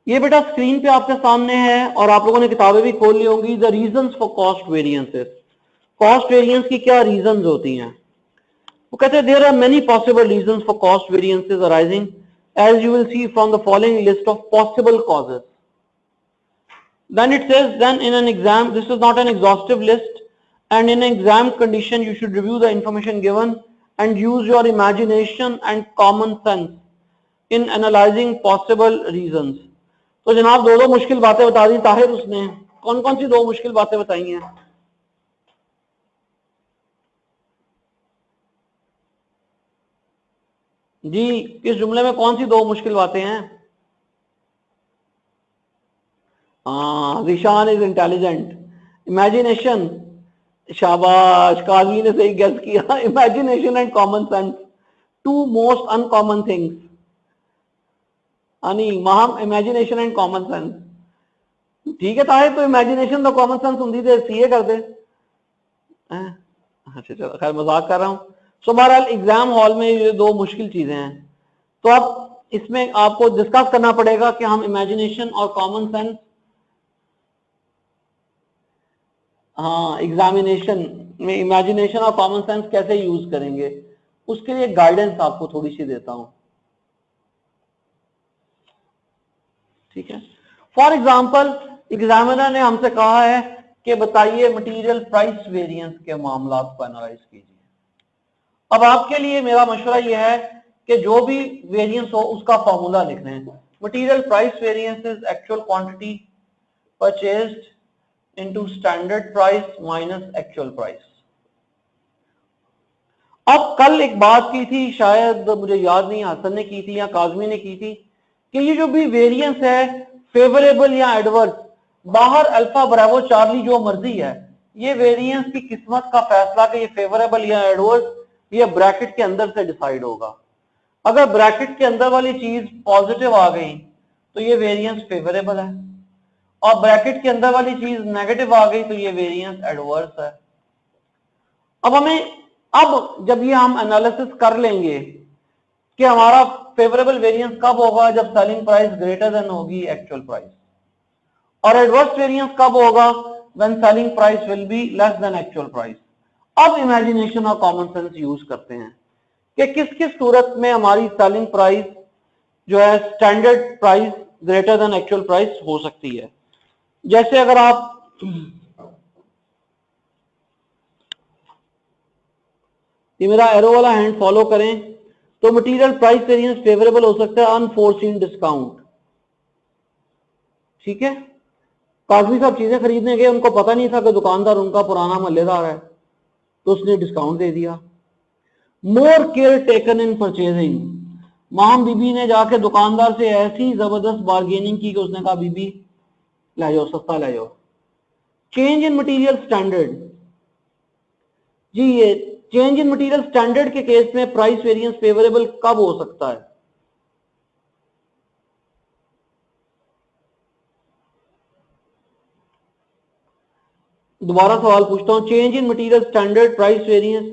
ये बेटा स्क्रीन पे आपके सामने है और आप लोगों ने किताबें भी खोल ली होंगी। The reasons for cost variances, cost variance की क्या रीजंस होती हैं। वो कहते हैं there are many possible reasons for cost variances arising as you will see from the following list of possible causes. Then it says, then in an exam, this is not an exhaustive list, and in an exam condition you should review the information given and use your imagination and common sense in analyzing possible reasons. तो जनाब दो मुश्किल बातें बता दी ताहिर उसने। कौन कौन सी दो मुश्किल बातें बताई हैं? जी, इस जुमले में कौन सी दो मुश्किल बातें हैं? हाँ, जिशान इज इंटेलिजेंट। इमेजिनेशन, शाबाश, काजमी ने सही गेस किया। Imagination and common sense, two most uncommon things. अनि महम इमेजिनेशन एंड कॉमन सेंस। ठीक है ताहिर, तो इमेजिनेशन तो कॉमन सेंस होंगी तो सीए कर दे। अच्छा चलो, खैर मजाक कर रहा हूँ। सो बहरहाल एग्जाम हॉल में ये दो मुश्किल चीजें हैं, तो अब इसमें आपको डिस्कस करना पड़ेगा कि हम इमेजिनेशन और कॉमन सेंस, हाँ, एग्जामिनेशन में इमेजिनेशन और कॉमन सेंस कैसे यूज करेंगे, उसके लिए गाइडेंस आपको थोड़ी सी देता हूं। ठीक है, फॉर एग्जाम्पल एग्जामिनर ने हमसे कहा है कि बताइए मटेरियल प्राइस वेरिएंस के मामला को एनालाइज कीजिए। अब आपके लिए मेरा मशवरा यह है कि जो भी वेरिएंस हो उसका फॉर्मूला लिख रहे हैं। Material price variance is actual quantity purchased into standard price minus actual price. अब कल एक बात की थी, शायद मुझे याद नहीं हसन ने की थी या काजमी ने की थी, कि ये जो भी वेरिएंस है फेवरेबल या एडवर्स, बाहर अल्फा ब्रावो चार्ली जो मर्जी है, ये वेरिएंस की किस्मत का फैसला कि ये फेवरेबल या एडवर्स ये ब्रैकेट के अंदर से डिसाइड होगा। अगर ब्रैकेट के अंदर वाली चीज पॉजिटिव आ गई तो ये वेरिएंस फेवरेबल है, और ब्रैकेट के अंदर वाली चीज नेगेटिव आ गई तो ये वेरिएंस एडवर्स है। अब जब ये हम एनालिसिस कर लेंगे कि हमारा फेवरेबल वेरिएंस कब होगा, जब सेलिंग प्राइस ग्रेटर देन होगी एक्चुअल प्राइस, और एडवर्स वेरिएंस कब होगा, when selling price will be less than actual price. अब इमेजिनेशन और कॉमन सेंस यूज करते हैं कि किस किस सूरत में हमारी सेलिंग प्राइस जो है standard price greater than actual price हो सकती है। जैसे अगर आप ये मेरा एरो वाला हैंड फॉलो करें तो मटेरियल प्राइस वेरिएंस फेवरेबल हो सकता है अनफोर्सीन डिस्काउंट। ठीक है, काजमी साहब चीजें खरीदने गए, उनको पता नहीं था कि दुकानदार उनका पुराना महल्लेदार है, तो उसने डिस्काउंट दे दिया। मोर केयर टेकन इन परचेजिंग, माम बीबी ने जाके दुकानदार से ऐसी जबरदस्त बार्गेनिंग की कि उसने कहा बीबी ले जाओ, सस्ता ले जाओ। चेंज इन मटेरियल स्टैंडर्ड, जी ये चेंज इन मटेरियल स्टैंडर्ड के केस में प्राइस वेरिएंस फेवरेबल कब हो सकता है? दोबारा सवाल पूछता हूं, change in material standard price variance,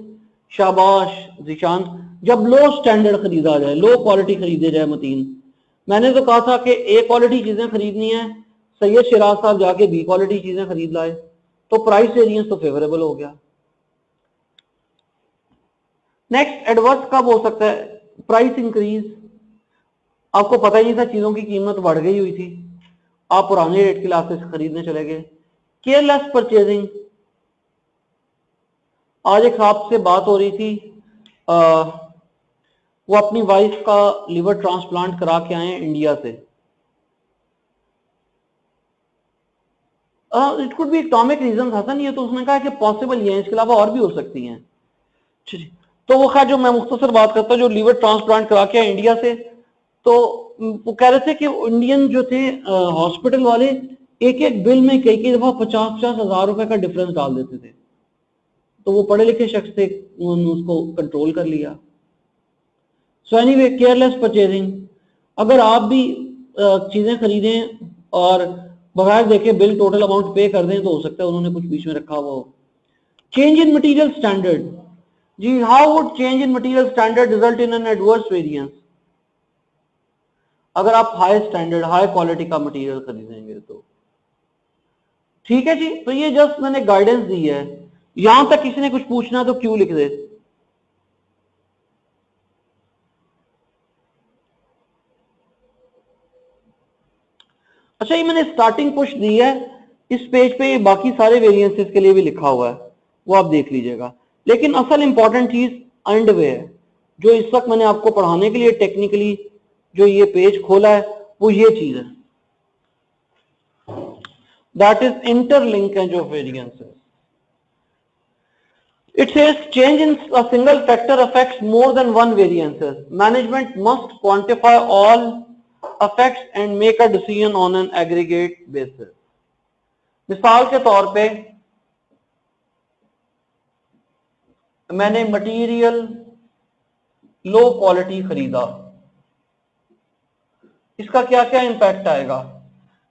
शाबाश जिशान, जब लो स्टैंडर्ड खरीदा जाए, लो क्वालिटी खरीदे जाए मतीन। मैंने तो कहा था कि ए क्वालिटी चीजें खरीदनी है, सैयद शिराज साहब जाके बी क्वालिटी चीजें खरीद लाए, तो प्राइस वेरिएंस तो फेवरेबल हो गया। नेक्स्ट एडवर्स कब हो सकता है? प्राइस इंक्रीज, आपको पता ही नहीं था, चीजों की कीमत बढ़ गई हुई थी, आप पुराने रेट के लाते से खरीदने चले गए। केयरलेस परचेजिंग, आज एक साहब से बात हो रही थी, वो अपनी वाइफ का लिवर ट्रांसप्लांट करा के आए इंडिया से। It could be economic reason Hasan, ये तो उसने कहा कि पॉसिबल ही है, इसके अलावा और भी हो सकती हैं। तो वो खैर जो मैं मुख्तसर बात करता हूँ, जो लीवर ट्रांसप्लांट करा के आए इंडिया से, तो वो कह रहे थे कि इंडियन जो थे हॉस्पिटल वाले एक एक बिल में कई कई दफा 50-50 हजार रुपए का डिफरेंस डाल देते थे। तो वो पढ़े लिखे शख्स थे, उन्होंने उसको कंट्रोल कर लिया। सो एनीवे, केयरलेस परचेजिंग, अगर आप भी चीजें खरीदें और बगैर देखे बिल टोटल अमाउंट पे कर दें तो हो सकता है उन्होंने कुछ बीच में रखा हुआ हो। चेंज इन मटेरियल स्टैंडर्ड, जी how would change in material standard result in an adverse variance? अगर आप हाई स्टैंडर्ड हाई क्वालिटी का मटेरियल खरीदेंगे तो। ठीक है जी, तो ये जस्ट मैंने गाइडेंस दी है। यहां तक किसी ने कुछ पूछना तो क्यों लिख दे। अच्छा, ये मैंने स्टार्टिंग पुश दी है, इस पेज पे बाकी सारे वेरिएंसेस के लिए भी लिखा हुआ है, वो आप देख लीजिएगा। लेकिन असल इंपॉर्टेंट चीज एंड वे है, जो इस वक्त मैंने आपको पढ़ाने के लिए टेक्निकली जो ये पेज खोला है वो ये चीज है, that is interlinkage of variances. It says change in a single factor affects more than one variances. Management must quantify all effects and make a decision on an aggregate basis. मिसाल के तौर पे मैंने मटेरियल लो क्वालिटी खरीदा, इसका क्या क्या impact आएगा।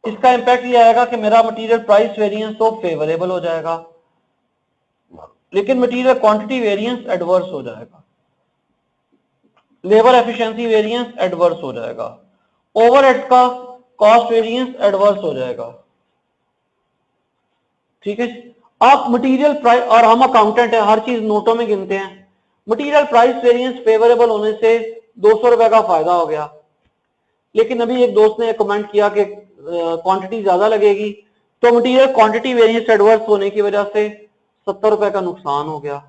इसका इंपैक्ट ये आएगा कि मेरा मटेरियल प्राइस वेरिएंस तो फेवरेबल हो जाएगा, लेकिन मटेरियल क्वांटिटी वेरिएंस एडवर्स हो जाएगा, लेबर एफिशिएंसी वेरिएंस एडवर्स हो जाएगा, ओवरहेड्स का कॉस्ट वेरिएंस एडवर्स हो जाएगा। ठीक है, आप मटेरियल प्राइस, और हम अकाउंटेंट है, हर चीज नोटों में गिनते हैं। मटेरियल प्राइस वेरिएंस फेवरेबल होने से 200 रुपए का फायदा हो गया, लेकिन अभी एक दोस्त ने कमेंट किया कि क्वांटिटी ज्यादा लगेगी, तो मटेरियल क्वांटिटी वेरिएंस एडवर्स होने की वजह से 70 रुपए का नुकसान हो गया,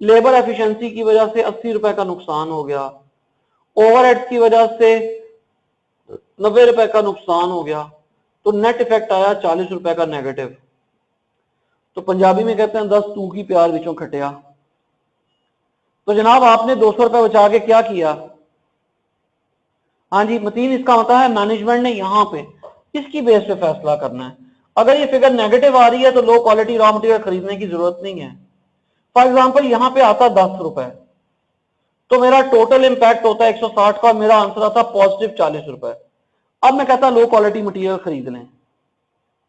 लेबर एफिशिएंसी की वजह से 80 रुपए का नुकसान हो गया, ओवरहेड्स की वजह से 90 रुपए का नुकसान हो गया, तो नेट इफेक्ट आया 40 रुपए का नेगेटिव। तो पंजाबी में कहते हैं 10 तू की प्यार विचों खटिया। तो जनाब आपने 200 रुपए बचा के क्या किया। हाँ जी मतीन, इसका होता है मैनेजमेंट ने यहां पे किसकी बेस पे फैसला करना है। अगर ये फिगर नेगेटिव आ रही है तो लो क्वालिटी रॉ मटेरियल खरीदने की जरूरत नहीं है। फॉर एग्जांपल यहां पे आता 10 रुपए, तो मेरा टोटल इंपैक्ट होता है 160 का, मेरा आंसर आता पॉजिटिव 40 रुपए। अब मैं कहता लो क्वालिटी मटेरियल खरीद लें,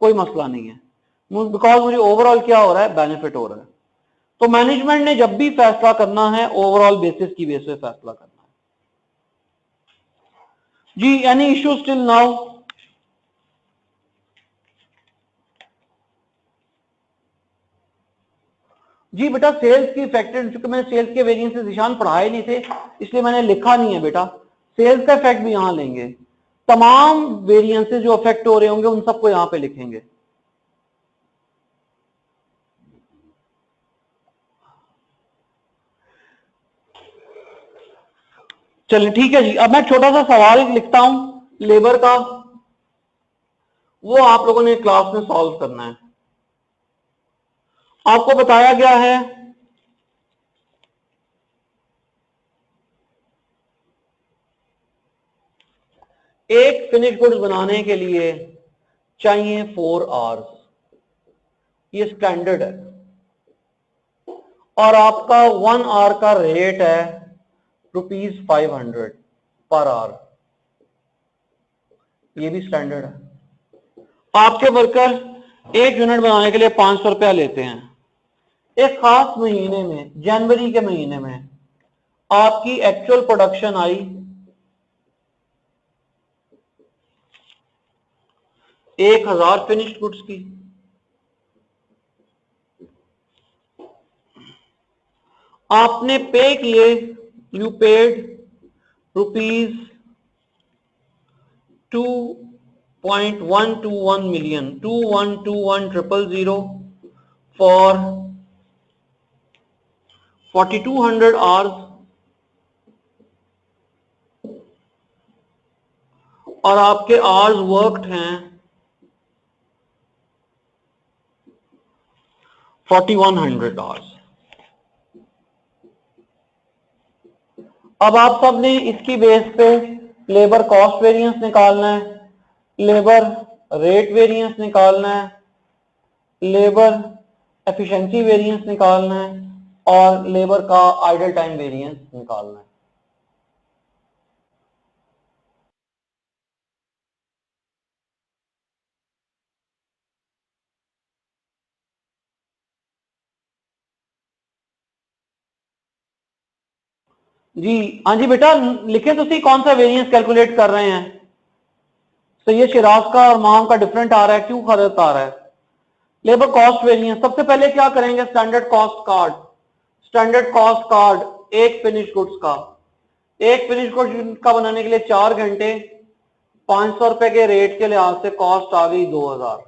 कोई मसला नहीं है, बिकॉज मुझे ओवरऑल क्या हो रहा है, बेनिफिट हो रहा है। तो मैनेजमेंट ने जब भी फैसला करना है ओवरऑल बेसिस की बेस पे फैसला करना है जी। Any issue still now. जी बेटा सेल्स की इफेक्टेड, चूंकि मैंने सेल्स के वेरिएंसेस निशान पढ़ाए नहीं थे इसलिए मैंने लिखा नहीं है बेटा। सेल्स का इफेक्ट भी यहां लेंगे, तमाम वेरिएंसेस जो अफेक्ट हो रहे होंगे उन सबको यहां पे लिखेंगे। चलिए ठीक है जी, अब मैं छोटा सा सवाल लिखता हूं लेबर का, वो आप लोगों ने क्लास में सॉल्व करना है। आपको बताया गया है एक फिनिश गुड्स बनाने के लिए चाहिए 4 आवर्स, ये स्टैंडर्ड है, और आपका 1 आवर का रेट है ₹500 पर आवर, ये भी स्टैंडर्ड है। आपके वर्कर एक यूनिट बनाने के लिए 500 रुपया लेते हैं। एक खास महीने में, जनवरी के महीने में आपकी actual production I 1000 finished goods की। आपने पे किए, you paid ₹2.121 million, 2,121,000 for 4200 hours, और आपके आवर्स वर्कड हैं 4100 आवर्स। अब आप सब ने इसकी बेस पे लेबर कॉस्ट वेरिएंस निकालना है, लेबर रेट वेरिएंस निकालना है, लेबर एफिशिएंसी वेरिएंस निकालना है, और लेबर का आइडल टाइम वेरिएंस निकालना है। जी हाँ जी बेटा लिखे तो सही कौन सा वेरिएंस कैलकुलेट कर रहे हैं। सैयद शिराज का और माम का डिफरेंट आ रहा है, क्यों गलत आ रहा है। लेबर कॉस्ट वेरिएंस सबसे पहले क्या करेंगे, standard cost card. Standard cost card एक फिनिश गुड्स का, एक फिनिश गुड्स का बनाने के लिए 4 घंटे 500 रुपए के रेट के लिहाज से कॉस्ट आ गई 2000।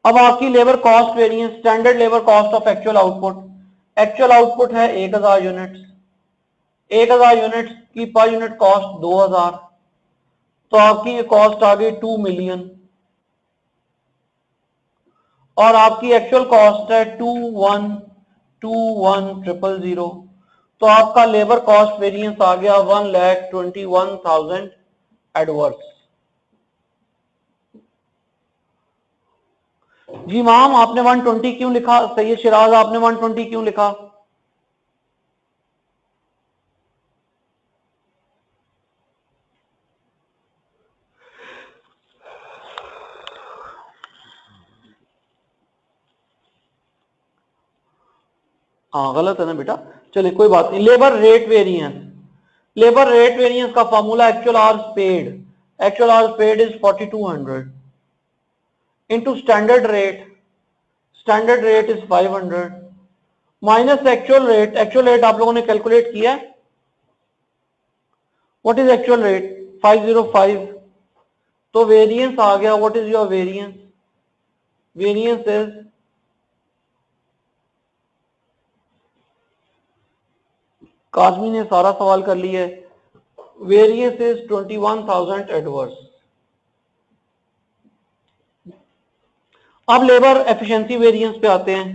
अब आपकी labour cost variance, standard labour cost of actual output, actual output है 1000 यूनिट्स, 1000 यूनिट्स की पर यूनिट कॉस्ट 2000, तो आपकी ये कॉस्ट आ गई 2 मिलियन और आपकी एक्चुअल कॉस्ट है 2121,000, तो आपका लेबर कॉस्ट वेरिएंस आ गया 1,21,000 एडवर्स। जी माम आपने 120 क्यों लिखा, सैयद शिराज आपने 120 क्यों लिखा। हाँ गलत है ना बेटा, चलिए कोई बात नहीं। Labour rate variance, labour rate variance का formula actual hours paid, actual hours paid is 4200 into standard rate, standard rate is 500 minus actual rate, actual rate आप लोगों ने कैलकुलेट किया, व्हाट इज एक्चुअल रेट 505, तो वेरिएंस आ गया, what is your variance, variance is Kazmi ने सारा सवाल कर लिया है, वेरिएंस इज 21,000 एडवर्स। अब लेबर एफिशिएंसी वेरिएंस पे आते हैं।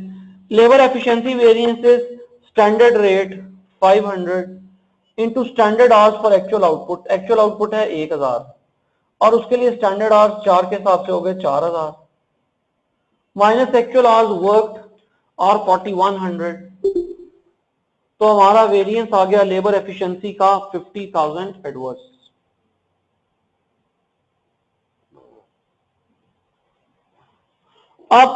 Labour efficiency variance is standard rate 500 into standard hours for actual output, actual output है 1000 और उसके लिए स्टैंडर्ड आवर्स 4 के हिसाब से हो गए 4000 माइनस एक्चुअल आवर्स वर्कड और 4100, तो हमारा वेरिएंस आ गया लेबर एफिशिएंसी का 50,000 एडवर्स। अब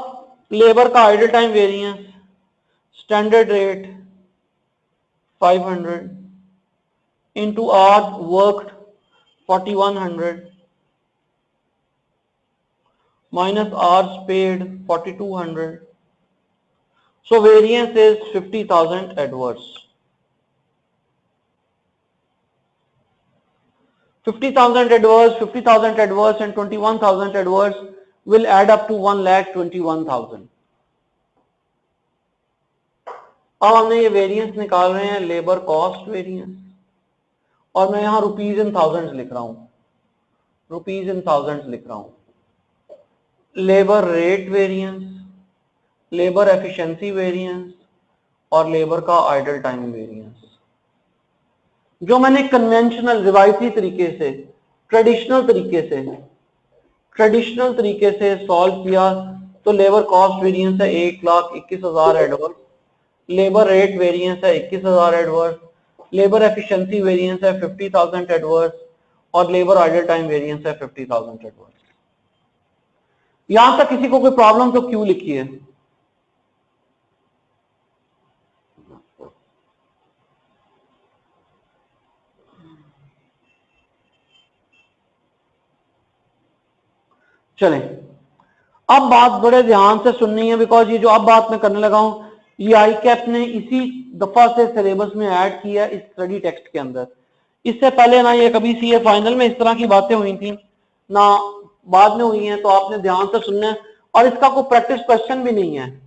लेबर का idle time variance, standard rate 500 into hours worked 4100 minus hours paid 4200, so variance is 50,000 adverse. 50,000 adverse, 50,000 adverse and 21,000 adverse will add up to 1,21,000. अब हमने ये वेरिएंस निकाल रहे हैं लेबर कॉस्ट वेरिएंस और मैं यहां रुपीज इन थाउजेंड्स लिख रहा हूं, रुपीज इन थाउजेंड्स लिख रहा हूं। Labour rate variance, labour efficiency variance और लेबर का आइडल टाइम वेरिएंस, जो मैंने कन्वेंशनल रिवायती तरीके से, ट्रेडिशनल तरीके से सॉल्व किया, तो लेबर कॉस्ट वेरिएंस है 1,21,000 एडवर्स, लेबर रेट वेरिएंस है 21,000 एडवर्स, लेबर एफिशिएंसी वेरिएंस है 50,000 एडवर्स और लेबर आइडल टाइम वेरिएंस है 50,000 एडवर्स। यहां तक किसी को कोई प्रॉब्लम तो क्यों लिखी है। चलें, अब बात बड़े ध्यान से सुननी है, बिकॉज ये जो अब बात मैं करने लगा हूं ये आई कैप ने इसी दफा से सिलेबस में ऐड किया इस स्टडी टेक्स्ट के अंदर। इससे पहले ना ये कभी सीए फाइनल में इस तरह की बातें हुई थी ना बाद में हुई हैं, तो आपने ध्यान से सुनना है और इसका कोई प्रैक्टिस क्वेश्चन भी नहीं है,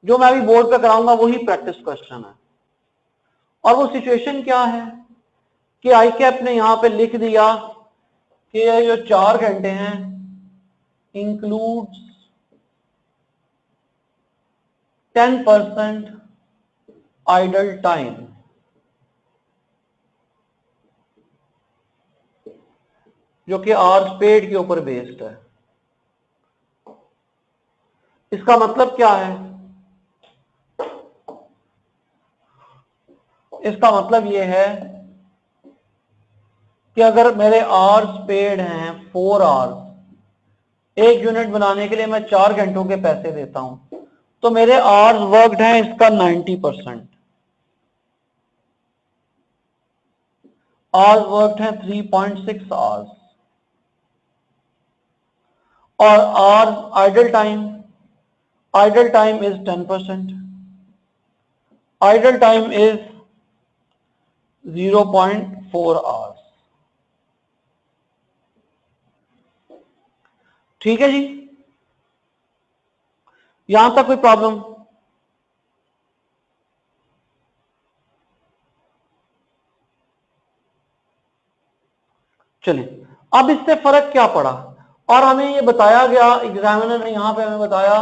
जो मैं अभी बोर्ड पे कराऊंगा वही प्रैक्टिस क्वेश्चन है। और वो सिचुएशन क्या है कि आई कैप ने यहां पे लिख दिया कि ये जो 4 घंटे हैं इंक्लूड्स 10% आइडल टाइम, जो कि आवर्स पेड के ऊपर बेस्ड है। इसका मतलब क्या है, इसका मतलब यह है कि अगर मेरे आवर्स पेड हैं 4 आवर्स, एक यूनिट बनाने के लिए मैं 4 घंटों के पैसे देता हूं, तो मेरे आवर्स वर्कड हैं इसका 90%। आवर्स वर्कड हैं 3.6 आवर्स, और hours idle time is 10%, idle time is 0.4 hours. ठीक है जी, यहां तक कोई प्रॉब्लम? चलिए, अब इससे फर्क क्या पड़ा, और हमें ये बताया गया, एग्जामिनर ने यहां पे हमें बताया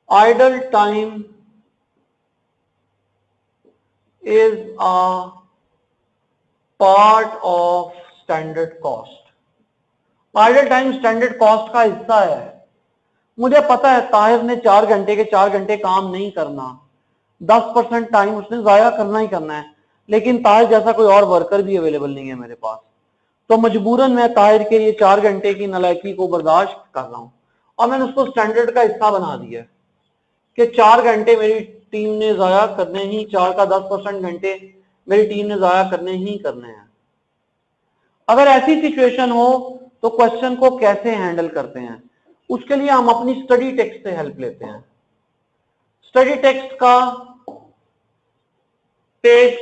idle time is a part of standard cost। idle time standard cost का हिस्सा है। मुझे पता है ताहिर ने 4 घंटे के 4 घंटे काम नहीं करना, 10% टाइम उसने जाया करना ही करना है, लेकिन ताहिर जैसा कोई और वर्कर भी अवेलेबल नहीं है मेरे पास, तो मजबूरन मैं ताहिर के ये 4 घंटे की नालायकी को बर्दाश्त कर रहा हूं, और मैंने उसको स्टैंडर्ड का हिस्सा बना दिया कि 4 घंटे मेरी टीम ने जाया करने ही, 4 का 10% घंटे मेरी टीम ने जाया करने ही करने हैं। अगर ऐसी सिचुएशन हो तो क्वेश्चन को कैसे हैंडल करते हैं, उसके लिए हम अपनी स्टडी टेक्स्ट से हेल्प लेते हैं। स्टडी टेक्स्ट का पेज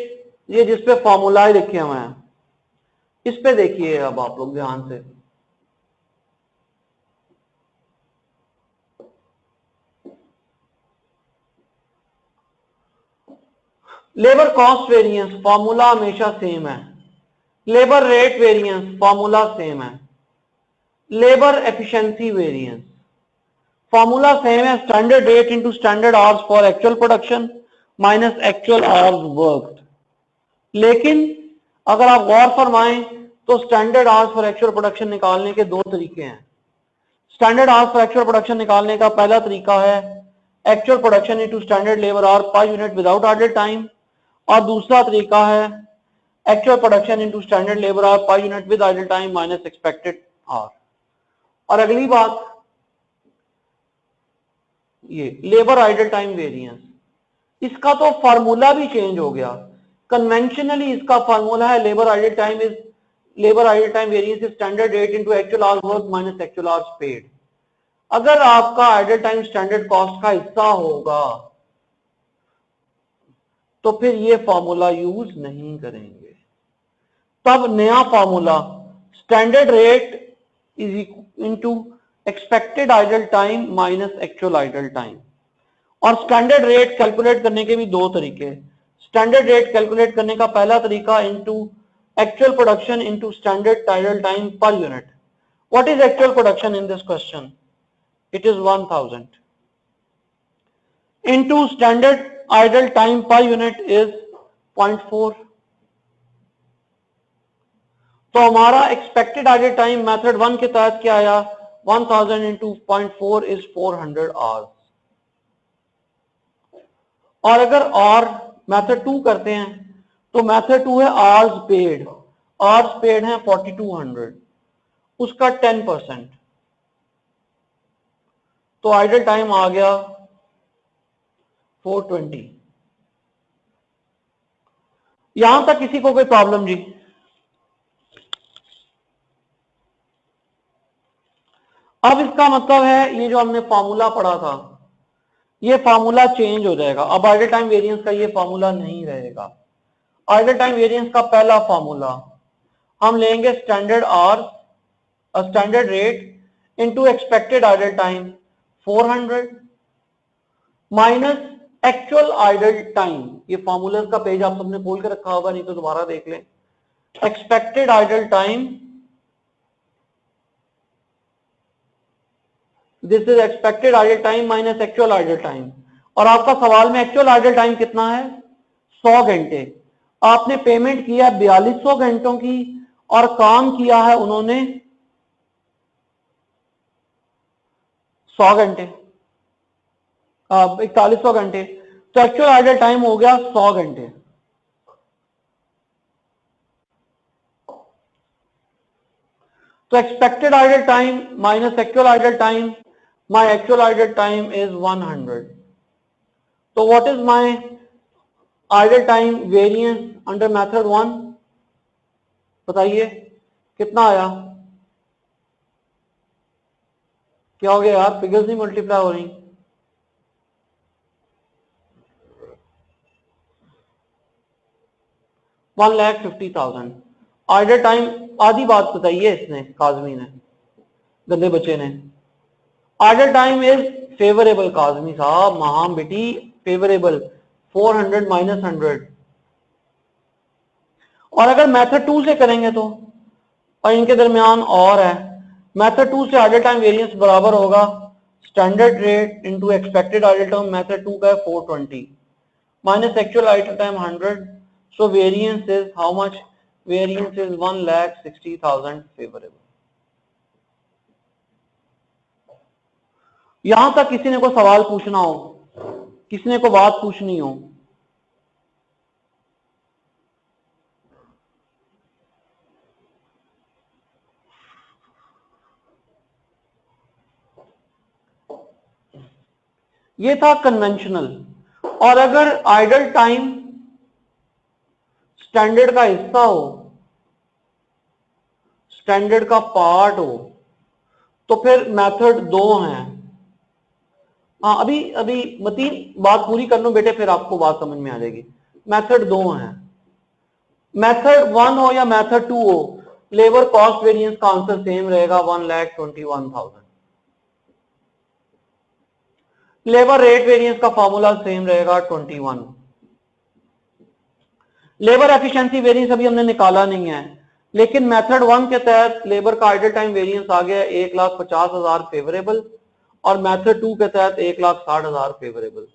ये जिसपे फॉर्मूला लिखे हुए हैं, इस पे देखिए अब आप लोग ध्यान से। लेबर कॉस्ट वेरिएंस फॉर्मूला हमेशा सेम है, labour rate variance formula same है, labour efficiency variance formula same है, standard rate into standard hours for actual production minus actual hours worked. लेकिन अगर आप गौर फरमाएं तो standard hours for actual production निकालने के दो तरीके हैं। Standard hours for actual production निकालने का पहला तरीका है actual production into standard labour hour per unit without idol time, और दूसरा तरीका है actual production into standard labour hour per unit with idle time minus expected hour. और अगली बात, ये लेबर आइडल टाइम वेरिएंस, इसका तो फार्मूला भी चेंज हो गया। कन्वेंशनली इसका फार्मूला है labour idle time variance is standard rate into actual hours work minus actual hours paid. अगर आपका आइडल टाइम स्टैंडर्ड कॉस्ट का हिस्सा होगा तो फिर ये फॉर्मूला यूज नहीं करेंगे। तब नया formula standard rate is into expected idol time minus actual idol time. और स्टैंडर्ड रेट कैलकुलेट करने के भी दो तरीके। स्टैंडर्ड रेट कैलकुलेट करने का पहला तरीका into actual production into standard idle time per unit. What is actual production in this question? It is 1000 into standard idle time per unit is 0.4। तो हमारा एक्सपेक्टेड आइडल टाइम मेथड 1 के तहत क्या आया? 1000 into 0.4 is 400 hours। और अगर और method 2 करते हैं तो मेथड 2 है आवर्स पेड। आवर्स पेड है 4200, उसका 10%, तो आइडल टाइम आ गया 420। यहां तक किसी को कोई प्रॉब्लम जी? अब इसका मतलब है ये जो हमने फॉर्मूला पढ़ा था ये फॉर्मूला चेंज हो जाएगा। अब आइडल टाइम वेरिएंस का ये फॉर्मूला नहीं रहेगा। आइडल टाइम वेरिएंस का पहला फॉर्मूला हम लेंगे standard rate into expected idle time 400 minus actual idle time. ये फॉर्मूला का पेज आप सबने खोल के रखा होगा, नहीं तो दोबारा देख लें। Expected idle time, this is expected idol time minus actual idol time. और आपका सवाल में एक्चुअल आइडल टाइम कितना है? 100 घंटे। आपने पेमेंट किया 4200 घंटों की और काम किया है उन्होंने 100 घंटे, 4100 घंटे, तो एक्चुअल आइडल टाइम हो गया 100 घंटे। तो expected idol time minus actual idle time my actual idle time is 100. तो what is my idle time variance under method 1? बताइए कितना आया? क्या हो गया यार, फिगर्स नहीं मल्टीप्लाई हो रही. 1,50,000 आइडल टाइम. आधी बात बताइए इसने, काजमी ने, गंदे बच्चे ने. Idle time is favourable Kazmi साहब, महाम बेटी, फेवरेबल 400 माइनस 100. और अगर मेथड 2 से करेंगे तो, और इनके दरमियान और है, मेथड 2 से आइडल टाइम वेरिएंस बराबर होगा standard rate into expected idle time. Method 2 का है 420 minus actual idle time 100. So variance is how much? Variance is 1,60,000 favourable. यहां तक किसी ने को सवाल पूछना हो, किसी ने को बात पूछनी हो? ये था कन्वेंशनल. और अगर आइडल टाइम स्टैंडर्ड का हिस्सा हो, स्टैंडर्ड का पार्ट हो, तो फिर मेथड 2 है. हाँ, अभी अभी मतीन बात पूरी कर लो बेटे, फिर आपको बात समझ में आ जाएगी. मेथड 2 है. मेथड 1 हो या मेथड 2 हो, लेबर कॉस्ट वेरिएंस का आंसर सेम रहेगा 1,21,000. लेबर रेट वेरिएंस का फॉर्मूला सेम रहेगा 21. लेबर एफिशिएंसी वेरिएंस अभी हमने निकाला नहीं है, लेकिन मेथड 1 के तहत लेबर का आइडल टाइम वेरिएंस आ गया 1,50,000 फेवरेबल, और मेथड 2 के तहत 1,60,000 फेवरेबल.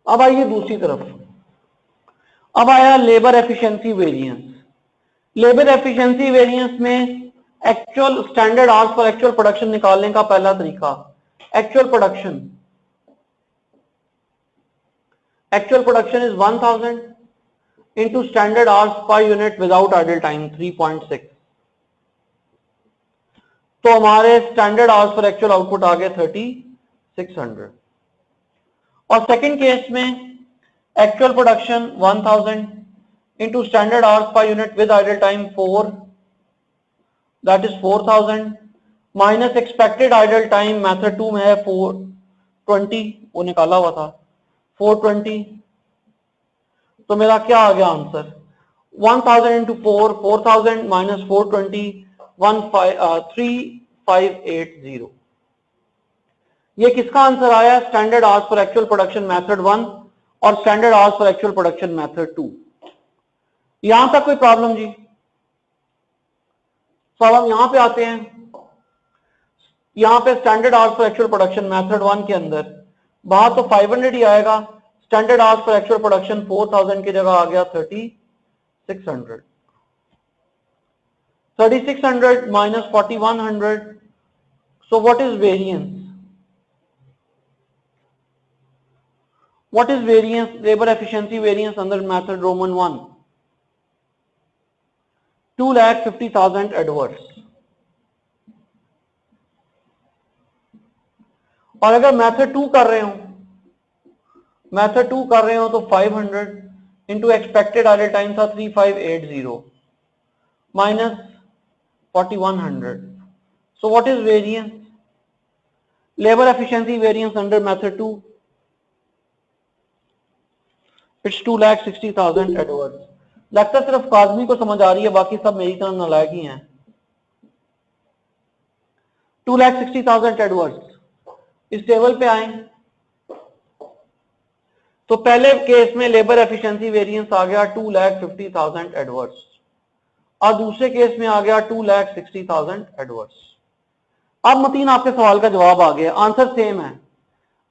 अब आइए दूसरी तरफ. अब आया labour efficiency variance. Labour efficiency variance में एक्चुअल स्टैंडर्ड आवर्स पर एक्चुअल प्रोडक्शन निकालने का पहला तरीका, actual production is 1000 into standard hours per unit without idle time 3.6. तो हमारे स्टैंडर्ड आवर्स पर एक्चुअल आउटपुट आ गए 3600. और सेकंड केस में actual production 1000 into standard hours per unit with idle time 4, that is 4000 minus expected idle time method 2 में है 420, वो निकाला हुआ था 420. तो मेरा क्या आ गया आंसर? 1000 into 4, 4000 minus 420, 3580. ये किसका आंसर आया? Standard hours for actual production method 1 और standard hours for actual production method 2. यहां तक कोई प्रॉब्लम जी? तो अब हम यहां पे आते हैं. यहां पे standard hours for actual production method 1 के अंदर बाहर तो 500 ही आएगा. Standard hours for actual production 4000 की जगह आ गया 3600. 3600 minus 4100. So what is variance? What is variance, labor efficiency variance under method Roman 1? 2,50,000 adverse. और अगर मेथड 2 कर रहे हो, तो 500 इंटू एक्सपेक्टेड आइडल टाइम था 3580 minus 4100. So what is variance? Labour efficiency variance under method 2, it's 2,60,000 adverse. लगता है सिर्फ काजमी को समझ आ रही है, बाकी सब मेरी तरह नालायक ही हैं. 2,60,000 एडवर्स. इस टेबल पे आए तो पहले केस में लेबर एफिशिएंसी वेरिएंस आ गया 2,50,000 एडवर्स, और दूसरे केस में आ गया 2,60,000 एडवर्स. अब मतीन आपके सवाल का जवाब आ गया, आंसर सेम है.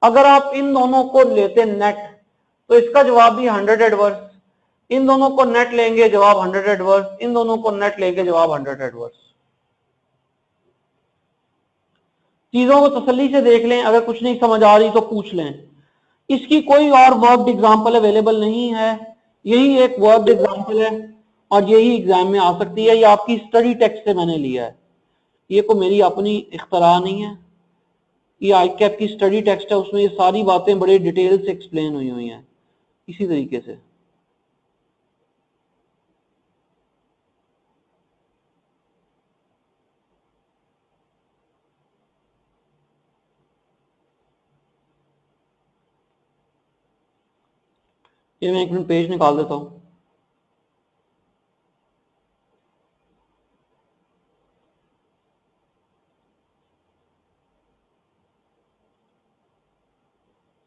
अगर आप इन दोनों को लेते नेट तो इसका जवाब भी 100 एडवर्स, इन दोनों को नेट लेंगे जवाब 100 एडवर्स, इन दोनों को नेट लेंगे जवाब 100 एडवर्स। चीजों को तसल्ली से देख लें, अगर कुछ नहीं समझ आ रही तो पूछ लें। इसकी कोई और वर्कड एग्जाम्पल अवेलेबल नहीं है, यही एक वर्कड एग्जाम्पल है और यही एग्जाम में आ सकती है। ये आपकी स्टडी टेक्स्ट से मैंने लिया है, ये कोई मेरी अपनी इख्तरा नहीं है, ये आईकैप की स्टडी टेक्स्ट है, उसमें ये सारी बातें बड़े डिटेल से एक्सप्लेन हुई हुई हैं इसी तरीके से। ये मैं एक मिनट पेज निकाल देता हूं।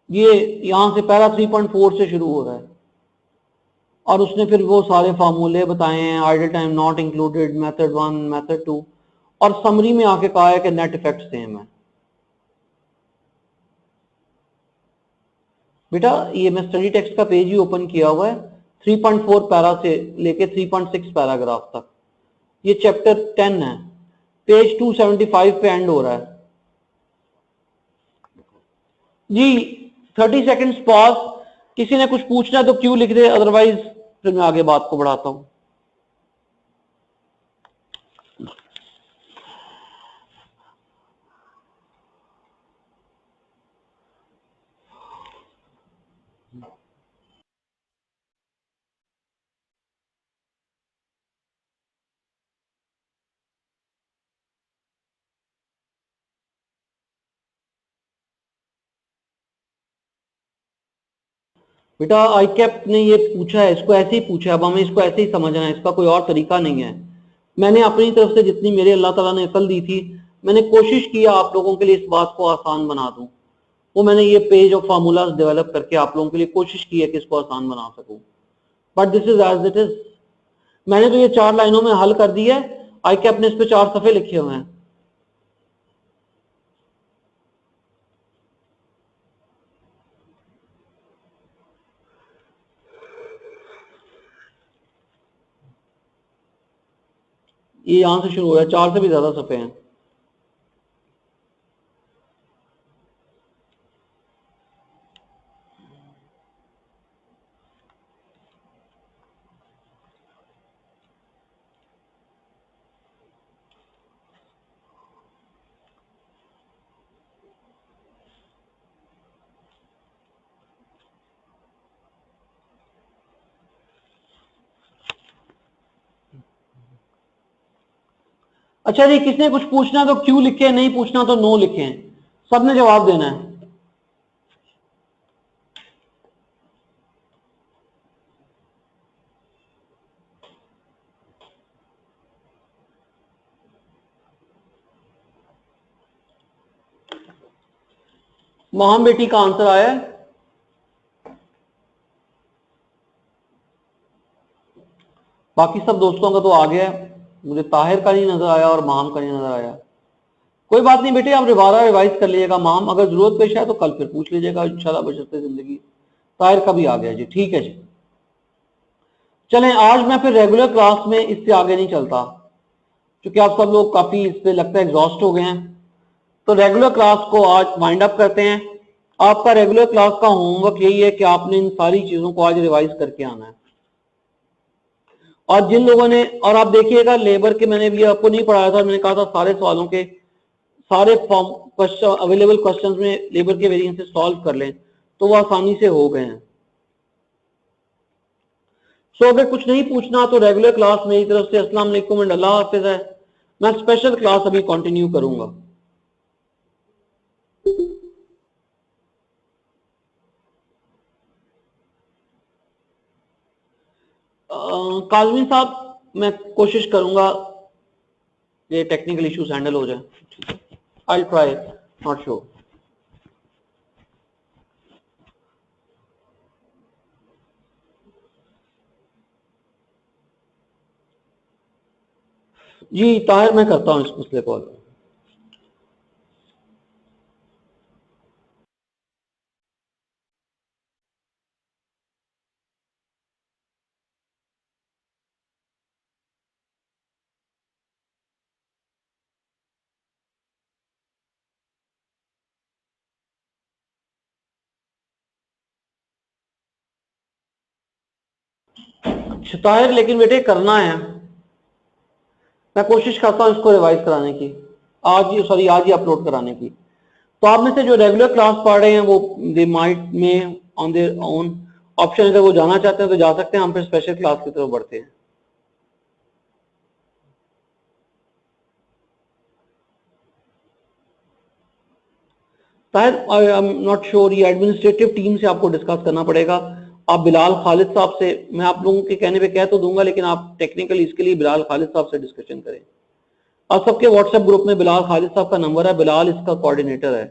ये यहां से पैरा 3.4 से शुरू हो रहा है और उसने फिर वो सारे फार्मूले बताए हैं, idle time not included, method 1, method 2, और समरी में आके कहा है कि नेट इफेक्ट सेम है। बेटा ये मैं स्टडी टेक्स्ट का पेज ही ओपन किया हुआ है, 3.4 पैरा से लेके 3.6 पैराग्राफ तक, ये चैप्टर 10 है, पेज 275 पे एंड हो रहा है जी। 30 सेकंड्स पॉज, किसी ने कुछ पूछना है तो क्यों लिख दे, अदरवाइज फिर मैं आगे बात को बढ़ाता हूं। बेटा आईकैप ने ये पूछा है, इसको ऐसे ही पूछा है, अब हमें इसको ऐसे ही समझना है, इसका कोई और तरीका नहीं है। मैंने अपनी तरफ से जितनी मेरे अल्लाह ताला ने अकल दी थी, मैंने कोशिश की आप लोगों के लिए इस बात को आसान बना दूं। वो मैंने ये पेज और फार्मूलाज डेवलप करके आप लोगों के लिए कोशिश की है कि इसको आसान बना सकूं, but this is as it is. मैंने तो ये 4 लाइनों में हल कर दी है, आईकैप ने इस पे 4 सफे लिखे हुए हैं। ये यहां से शुरू हो रहा है, 4 से भी ज्यादा सफे हैं। अच्छा जी, किसने कुछ पूछना तो क्यों लिखे, नहीं पूछना तो नो लिखे, सबने जवाब देना है। मोहम बेटी का आंसर आया है। बाकी सब दोस्तों का तो आ गया है, मुझे ताहिर का नहीं नजर आया और माम का नहीं नजर आया। कोई बात नहीं बेटे, आप दोबारा रिवाइज कर लीजिएगा। माम अगर जरूरत पेश है तो कल फिर पूछ लीजिएगा इंशाल्लाह बशर्ते जिंदगी। ताहिर का भी आ गया जी, ठीक है जी। चलें आज मैं फिर रेगुलर क्लास में इससे आगे नहीं चलता, क्योंकि आप सब लोग काफी इस पे लगता है एग्जॉस्ट हो गए हैं। तो रेगुलर क्लास को आज वाइंड अप करते हैं। आपका रेगुलर क्लास का होमवर्क यही है कि आपने इन सारी चीजों को आज रिवाइज करके आना है। और जिन लोगों ने, और आप देखिएगा लेबर के मैंने भी आपको नहीं पढ़ाया था, मैंने कहा था सारे सवालों के सारे फॉर्म क्वेश्चन अवेलेबल क्वेश्चंस में लेबर के वेरिएंसेस सॉल्व कर लें, तो वो आसानी से हो गए हैं। सो अगर कुछ नहीं पूछना तो रेगुलर क्लास मेरी तरफ से अस्सलाम वालेकुम एंड अल्लाह हाफिज है। मैं स्पेशल क्लास अभी कंटिन्यू करूंगा। काजमी साहब मैं कोशिश करूंगा ये टेक्निकल इश्यूज हैंडल हो जाए। I try, not sure. जी ताहिर मैं करता हूँ इस मसले को। ताहिर, लेकिन बेटे करना है, मैं कोशिश करता हूँ इसको रिवाइज कराने की, आज ही अपलोड कराने की। तो आप में से जो रेगुलर क्लास पढ़ रहे हैं वो दे माइट में ऑन देयर ओन ऑप्शन, अगर वो जाना चाहते हैं तो जा सकते हैं, हम फिर स्पेशल क्लास की तरफ बढ़ते हैं। शायद आई एम नॉट श्योर, ये एडमिनिस्ट्रेटिव टीम से आपको डिस्कस करना पड़ेगा। आप बिलाल खालिद साहब से, मैं आप लोगों के कहने पे कह तो दूंगा, लेकिन आप टेक्निकली इसके लिए बिलाल खालिद साहब से डिस्कशन करें। आप सबके व्हाट्सएप ग्रुप में बिलाल खालिद साहब का नंबर है, बिलाल इसका कोऑर्डिनेटर है।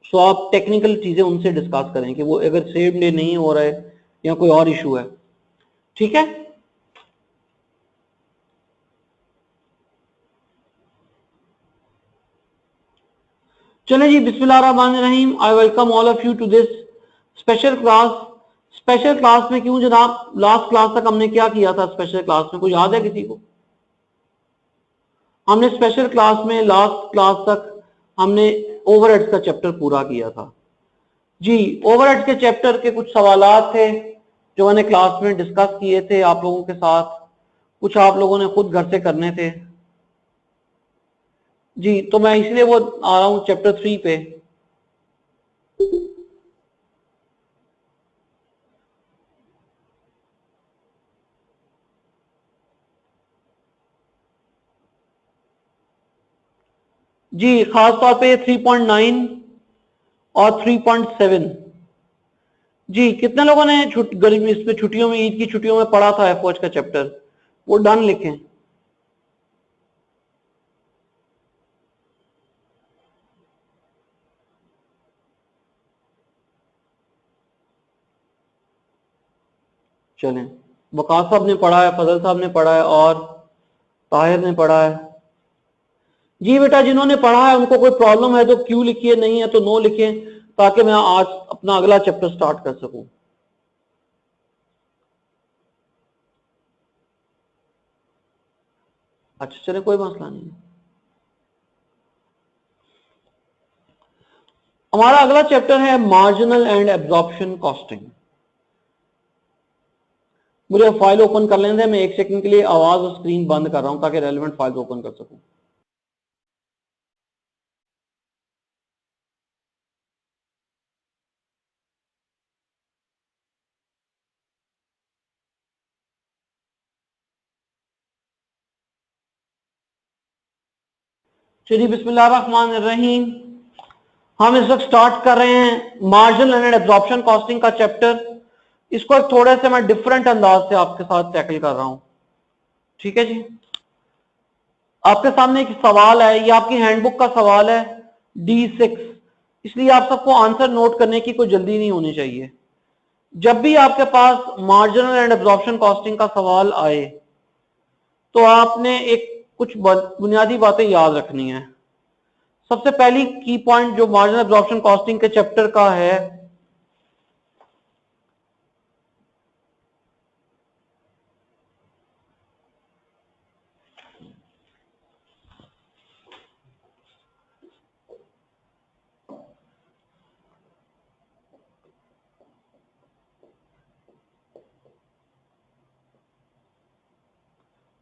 सो आप टेक्निकल चीजें उनसे डिस्कस करें कि वो अगर सेम डे नहीं हो रहा है या कोई और इशू है, ठीक है। चले जी, बिस्मिल्लाहिर्रहमानिर्रहीम। I welcome all of you to this special class. Special class में क्यों जनाब, लास्ट क्लास तक हमने क्या किया था? स्पेशल क्लास में कोई याद है किसी को? हमने स्पेशल क्लास में लास्ट क्लास तक हमने ओवरहेड्स का चैप्टर पूरा किया था जी। ओवरहेड्स के चैप्टर के कुछ सवालात थे जो मैंने क्लास में डिस्कस किए थे आप लोगों के साथ, कुछ आप लोगों ने खुद घर से करने थे जी। तो मैं इसलिए वो आ रहा हूं चैप्टर 3 पे। जी, खास तौर पे 3.9 और 3.7। जी, कितने लोगों ने गर्मी इसमें छुट्टियों में, ईद की छुट्टियों में पढ़ा था एफओएच का चैप्टर? वो डन लिखें। चलें, वकास साहब ने पढ़ा है, फजल साहब ने पढ़ा है और ताहिर ने पढ़ा है। जी बेटा, जिन्होंने पढ़ा है उनको कोई प्रॉब्लम है तो क्यों लिखिए, नहीं है तो नो लिखें, ताकि मैं आज अपना अगला चैप्टर स्टार्ट कर सकूं। अच्छा चले, कोई मसला नहीं। हमारा अगला चैप्टर है मार्जिनल एंड एब्जॉर्प्शन कॉस्टिंग। मुझे फाइल ओपन कर लेने दें, मैं एक सेकंड के लिए आवाज और स्क्रीन बंद कर रहा हूं ताकि रेलेवेंट फाइल ओपन कर सकूं। चलिए, बिस्मिल्लाहिर्रहमानिर्रहीम। हम इस वक्त स्टार्ट कर रहे हैं मार्जिनल एंड एब्जॉर्प्शन कॉस्टिंग का चैप्टर। इसको एक थोड़े से मैं डिफरेंट अंदाज से आपके साथ टैकल कर रहा हूं, ठीक है जी। आपके सामने एक सवाल है, ये आपकी हैंडबुक का सवाल है D6, इसलिए आप सबको आंसर नोट करने की कोई जल्दी नहीं होनी चाहिए। जब भी आपके पास मार्जिनल एंड एब्जॉर्प्शन कॉस्टिंग का सवाल आए तो आपने एक कुछ बुनियादी बातें याद रखनी है। सबसे पहली की पॉइंट जो मार्जिनल एब्जॉर्प्शन कॉस्टिंग के चैप्टर का है,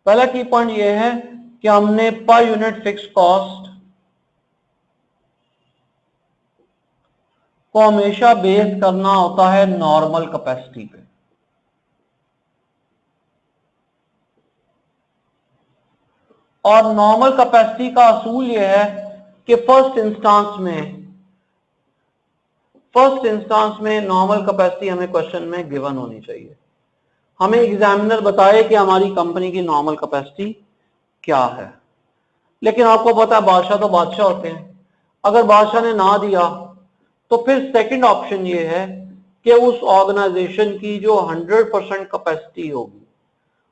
पहला की पॉइंट यह है कि हमने पर यूनिट फिक्स कॉस्ट को हमेशा बेस करना होता है नॉर्मल कैपेसिटी पे। और नॉर्मल कैपेसिटी का असूल यह है कि फर्स्ट इंस्टांस में नॉर्मल कैपेसिटी हमें क्वेश्चन में गिवन होनी चाहिए। हमें एग्जामिनर बताए कि हमारी कंपनी की नॉर्मल कैपेसिटी क्या है। लेकिन आपको पता है बादशाह तो बादशाह होते हैं, अगर बादशाह ने ना दिया तो फिर सेकंड ऑप्शन ये है कि उस ऑर्गेनाइजेशन की जो 100% कैपेसिटी होगी,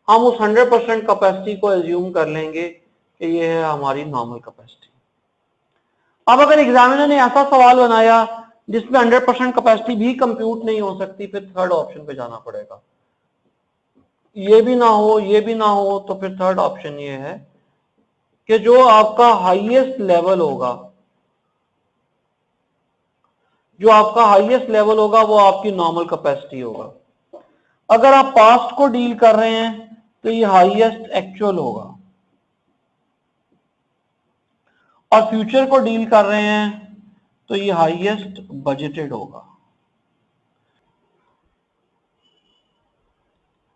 हम उस 100% कैपेसिटी को एज्यूम कर लेंगे कि ये है हमारी नॉर्मल कैपेसिटी। अब अगर एग्जामिनर ने ऐसा सवाल बनाया जिसमें 100% कैपेसिटी भी कंप्यूट नहीं हो सकती, फिर थर्ड ऑप्शन पे जाना पड़ेगा। ये भी ना हो, ये भी ना हो, तो फिर थर्ड ऑप्शन ये है कि जो आपका हाईएस्ट लेवल होगा, वो आपकी नॉर्मल कैपेसिटी होगा। अगर आप पास्ट को डील कर रहे हैं तो ये हाईएस्ट एक्चुअल होगा, और फ्यूचर को डील कर रहे हैं तो ये हाईएस्ट बजटेड होगा।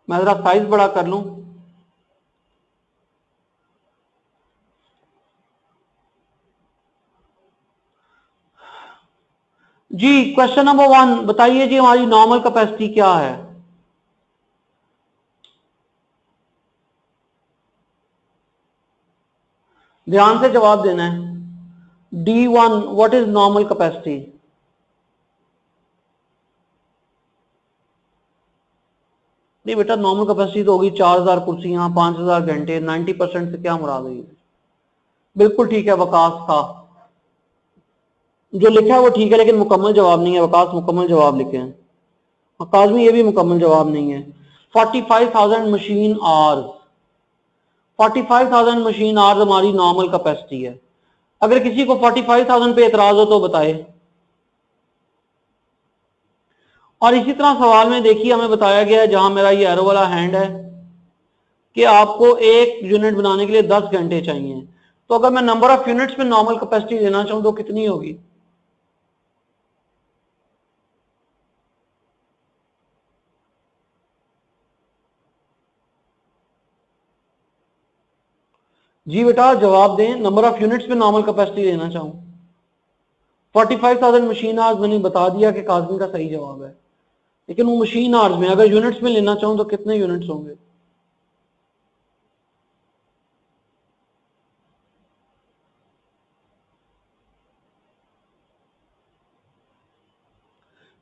मैं जरा साइज बड़ा कर लूं। जी क्वेश्चन नंबर 1 बताइए जी, हमारी नॉर्मल कैपेसिटी क्या है? ध्यान से जवाब देना है। D1 what is normal capacity? नहीं बेटा, नॉर्मल कैपेसिटी तो होगी 4000 कुर्सियां, 5000 घंटे, 90% से क्या मुराद है? बिल्कुल ठीक है वकास का, जो लिखा है वो ठीक है, लेकिन मुकम्मल जवाब नहीं है। वकास मुकम्मल जवाब लिखे हैं। वकास में ये भी मुकम्मल जवाब नहीं है। 45,000 मशीन आवर्स, 45,000 मशीन आवर्स हमारी नॉर्मल कैपेसिटी है। अगर किसी को 45,000 पे एतराज हो तो बताए। और इसी तरह सवाल में देखिए हमें बताया गया है, जहां मेरा ये एरो वाला हैंड है, कि आपको एक यूनिट बनाने के लिए 10 घंटे चाहिए। तो अगर मैं नंबर ऑफ यूनिट्स में नॉर्मल कैपेसिटी लेना चाहूं तो कितनी होगी? जी बेटा जवाब दें, नंबर ऑफ यूनिट्स में नॉर्मल कैपेसिटी लेना चाहूं। 45,000 मशीन आवर्स मैंने बता दिया कि काजमी का सही जवाब है, लेकिन वो मशीन आवर्स में, अगर यूनिट्स में लेना चाहूं तो कितने यूनिट्स होंगे?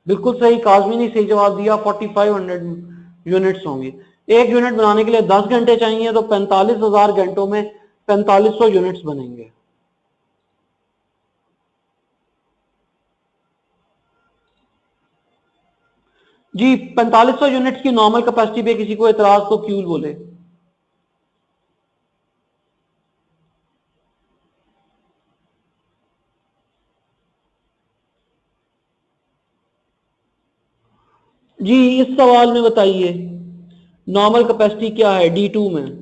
बिल्कुल सही, काजमी ने सही जवाब दिया, 4500 यूनिट्स होंगी। एक यूनिट बनाने के लिए 10 घंटे चाहिए, तो 45,000 घंटों में 4500 यूनिट्स बनेंगे। जी 4500 यूनिट्स की नॉर्मल कैपेसिटी पे किसी को एतराज तो क्यों बोले। जी इस सवाल में बताइए नॉर्मल कैपेसिटी क्या है D2 में?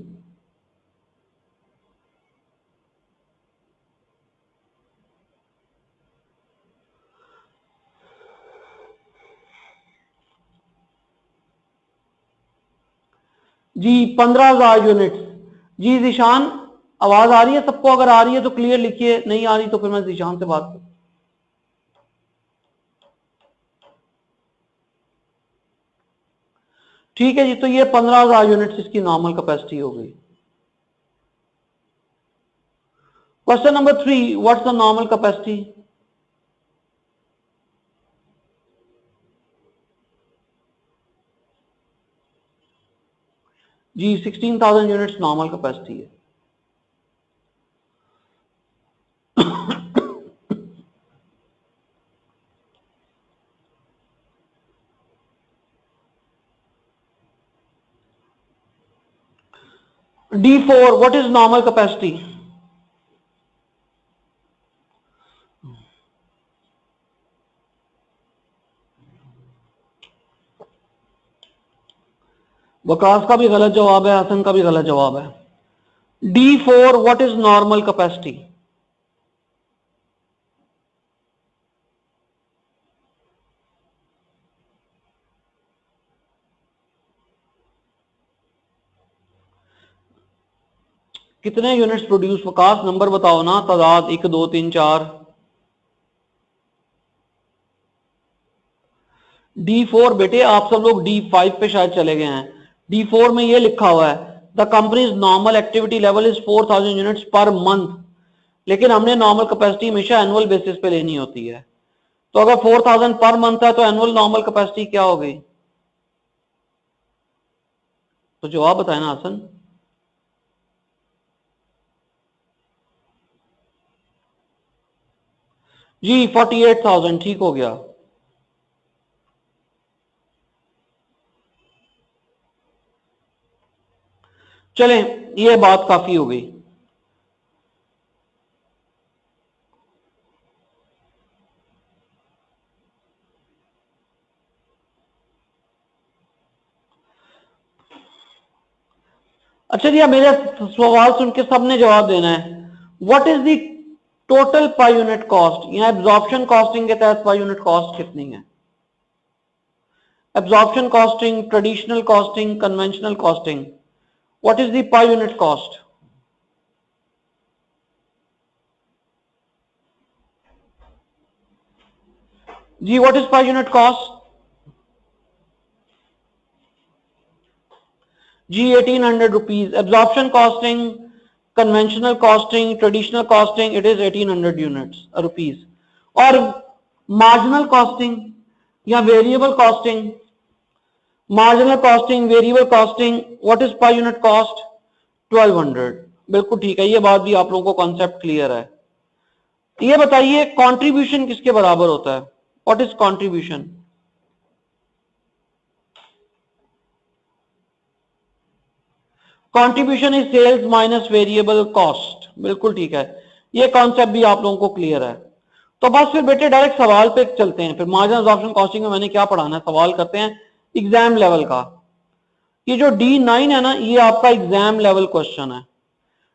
जी 15,000 यूनिट्स। जी जिशान आवाज आ रही है सबको? अगर आ रही है तो क्लियर लिखिए, नहीं आ रही तो फिर मैं जिशान से बात करूं। ठीक है जी, तो ये 15,000 यूनिट्स इसकी नॉर्मल कैपेसिटी हो गई। Question number 3 what's the normal capacity? जी 16,000 यूनिट्स नॉर्मल कैपेसिटी है। D4 what is normal capacity? Waqas का भी गलत जवाब है, हसन का भी गलत जवाब है। D4 what is normal capacity? कितने यूनिट्स प्रोड्यूस? वकास नंबर बताओ ना, तादाद 1 2 3 4। D4 बेटे आप सब लोग D5 पे शायद चले गए हैं। D4 में ये लिखा हुआ है the companies normal activity level is 4,000 units per month, लेकिन हमने नॉर्मल कैपेसिटी हमेशा एनुअल बेसिस पे लेनी होती है। तो अगर 4,000 पर मंथ है तो एनुअल नॉर्मल कैपेसिटी क्या हो गई? तो जवाब बताए ना हसन। जी 48,000 ठीक हो गया। चलें ये बात काफी हो गई। अच्छा जी, मेरे सवाल सुन के सबने जवाब देना है। What is the total per unit cost? यहाँ एब्जॉर्प्शन कॉस्टिंग के तहत पर यूनिट कॉस्ट कितनी है? Absorption costing, traditional costing, conventional costing, what is the per unit cost? जी, what is per unit cost? जी, 1800 rupees. Absorption costing, conventional costing, traditional costing, it is 1800 units rupees. और marginal costing या variable costing, marginal costing, variable costing, what is per unit cost? 1200। बिल्कुल ठीक है, ये बात भी आप लोगों को कॉन्सेप्ट क्लियर है। ये बताइए कंट्रीब्यूशन किसके बराबर होता है? What is contribution? Contribution is sales minus variable cost. बिल्कुल ठीक है, ये कॉन्सेप्ट भी आप लोगों को क्लियर है। तो बस फिर बेटे डायरेक्ट सवाल पे चलते हैं। फिर मार्जिनल एब्जॉर्प्शन कॉस्टिंग में मैंने क्या पढ़ाना है, सवाल करते हैं एग्जाम लेवल का। ये जो D9 है ना, ये आपका एग्जाम लेवल क्वेश्चन है,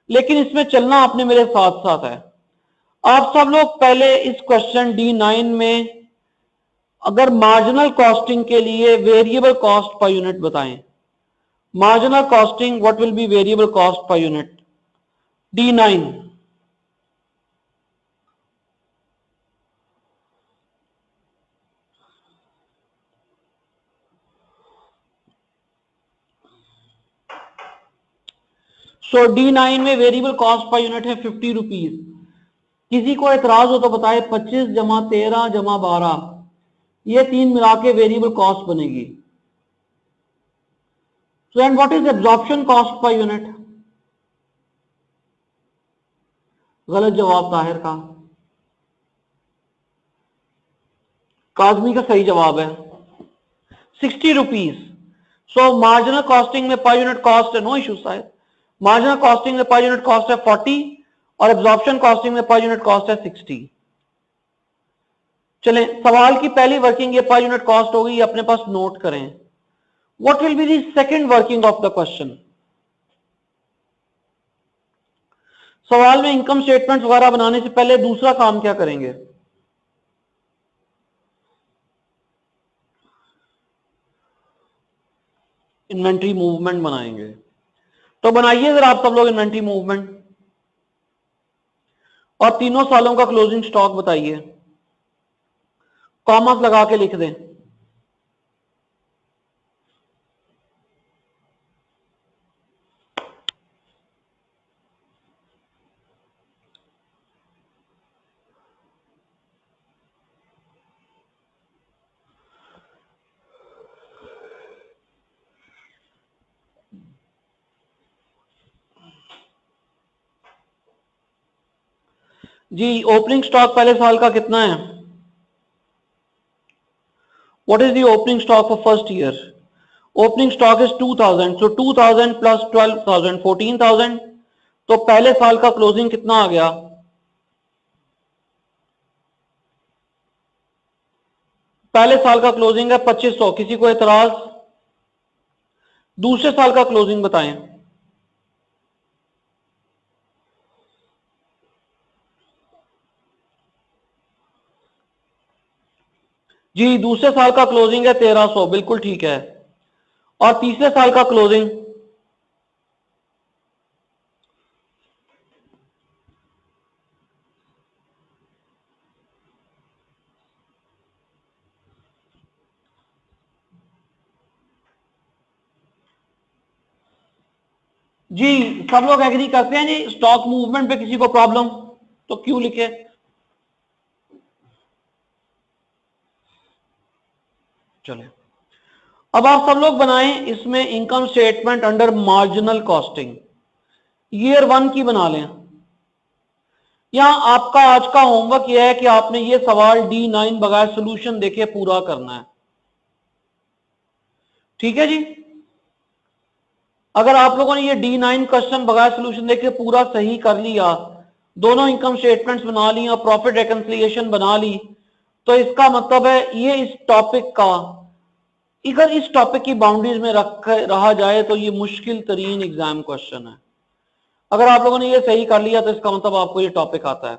लेकिन इसमें चलना आपने मेरे साथ साथ है। आप सब लोग पहले इस क्वेश्चन D9 में अगर मार्जिनल कॉस्टिंग के लिए वेरिएबल कॉस्ट पर यूनिट बताएं। Marginal costing, what will be variable cost per unit? D9। So D9 में वेरिएबल कॉस्ट पर यूनिट है 50 रुपीज। किसी को एतराज हो तो बताए 25 जमा 13 जमा 12, ये तीन मिला के वेरिएबल कॉस्ट बनेगी। So and what is absorption cost per unit? गलत जवाब ताहिर का। काजमी का सही जवाब है 60 रुपीज। सो मार्जिनल कॉस्टिंग में पर यूनिट कॉस्ट है, नो इशू शायद। मार्जिनल कॉस्टिंग में पर यूनिट कॉस्ट है 40 और एब्जॉर्प्शन कॉस्टिंग में पर यूनिट कॉस्ट है 60। चलें, सवाल की पहली वर्किंग ये पर यूनिट कॉस्ट होगी, अपने पास नोट करें। What will be the second working of the question? सवाल में इनकम स्टेटमेंट वगैरह बनाने से पहले दूसरा काम क्या करेंगे? इन्वेंट्री मूवमेंट बनाएंगे। तो बनाइए जरा आप सब लोग इन्वेंट्री मूवमेंट और तीनों सालों का क्लोजिंग स्टॉक बताइए, कॉमर्स लगा के लिख दें। जी, ओपनिंग स्टॉक पहले साल का कितना है? What is the opening stock for first year? Opening stock is 2000। So 2000 plus 12,000 14,000। तो पहले साल का क्लोजिंग कितना आ गया? पहले साल का क्लोजिंग है 2500। किसी को एतराज? दूसरे साल का क्लोजिंग बताएं। जी, दूसरे साल का क्लोजिंग है 1300। बिल्कुल ठीक है। और तीसरे साल का क्लोजिंग? जी, सब लोग एग्री करते हैं जी। स्टॉक मूवमेंट पे किसी को प्रॉब्लम तो क्यों लिखे? चले, अब आप सब लोग बनाएं इसमें income statement under marginal costing. Year 1 की बना लें। यहां आपका आज का होमवर्क यह है कि आपने ये सवाल D9 बगैर सोल्यूशन देखे पूरा करना है। ठीक है जी। अगर आप लोगों ने ये D9 क्वेश्चन बगैर सोल्यूशन देखे पूरा सही कर लिया, दोनों इनकम स्टेटमेंट्स बना ली और प्रॉफिट रिकंसिलिएशन बना ली, तो इसका मतलब है ये इस टॉपिक का अगर इस टॉपिक की बाउंड्रीज में रहा जाए तो ये मुश्किल तरीन एग्जाम क्वेश्चन है। अगर आप लोगों ने ये सही कर लिया तो इसका मतलब आपको ये टॉपिक आता है।